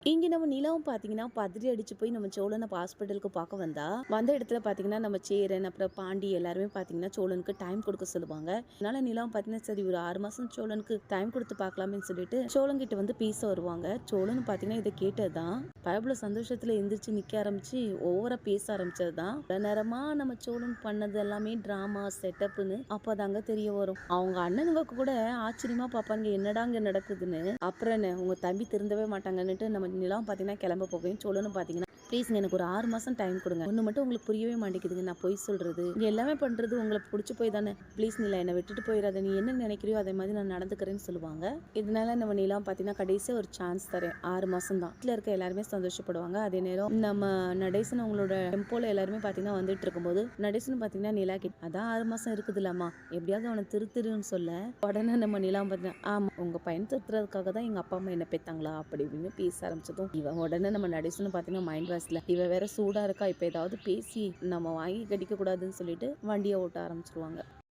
இங்க நம்ம நிலாவும் பாத்தீங்கன்னா பதறி அடிச்சு போய் நம்ம சோழனை ஹாஸ்பிட்டலுக்கு பார்க்க வந்த இடத்துல பாத்தீங்கன்னா நம்ம சேரன் அப்புறம் பாண்டி எல்லாருமே பாத்தீங்கன்னா சோழனுக்கு டைம் கொடுக்க சொல்லுவாங்க. அதனால நிலாவும் பாத்தீங்கன்னா சரி ஒரு 6 மாசம் சோழனுக்கு டைம் கொடுத்து பார்க்கலாம்னு சொல்லிட்டு சோழன் கிட்ட வந்து பேச வருவாங்க. சோழன் பாத்தீங்கன்னா இதை கேட்டதுதான் பயபுல சந்தோஷத்துல எந்திரிச்சு நிக்க ஆரம்பிச்சு ஓவரா பேச ஆரம்பிச்சதுதான் நேரமா நம்ம சோழன் பண்ணது எல்லாமே டிராமா செட்டப்னு அப்பதாங்க தெரிய வரும். அவங்க அண்ணனுங்க கூட ஆச்சரியமா பாப்பாங்க என்னடாங்க நடக்குதுன்னு. அப்புறம் உங்க தம்பி திருந்தவே மாட்டாங்கன்னுட்டு நம்ம நிலம் பார்த்தீங்கன்னா கிளம்ப போவேன். சோழனும் பார்த்தீங்கன்னா ப்ளீஸ்ங்க எனக்கு ஒரு 6 மாதம் டைம் கொடுங்க. ஒன்று மட்டும் உங்களுக்கு புரியவே மாட்டேங்குதுங்க. நான் பொய் சொல்கிறது இங்கே எல்லாமே பண்ணுறது உங்களுக்கு பிடிச்சி போய் தானே. ப்ளீஸ் நிலா என்னை விட்டுட்டு போயிடாத. நீ என்ன நினைக்கிறியோ அதே மாதிரி நான் நடந்துக்கிறேன்னு சொல்லுவாங்க. இதனால நம்ம நிலம் பார்த்தீங்கன்னா கடைசியாக ஒரு சான்ஸ் தரேன். 6 மாதம் தான். வீட்டில் இருக்க எல்லாருமே சந்தோஷப்படுவாங்க. அதே நேரம் நம்ம நடேசன் அவங்களோட டெம்போல எல்லாருமே பார்த்தீங்கன்னா வந்துட்டு இருக்கும்போது நடேசன் பார்த்தீங்கன்னா நிலா கிட்ட அதான் 6 மாதம் இருக்குதுல்லம்மா எப்படியாவது அவனை திருத்துருன்னு சொல்ல உடனே நம்ம நிலம் பார்த்தீங்கன்னா ஆமா உங்க பையன் திருத்துறதுக்காக தான் எங்க அப்பா அம்மா என்ன பெத்தாங்களா அப்படி இப்படின்னு பேச ஆரம்பிச்சதும் இவன் உடனே நம்ம நடேசன் பார்த்தீங்கன்னா மைண்ட் வாஷ்ல இவ வேற சூடா இருக்கா இப்ப ஏதாவது பேசி நம்ம வாங்கி கடிக்க கூடாதுன்னு சொல்லிட்டு வண்டியை ஓட்ட ஆரம்பிச்சிருவாங்க.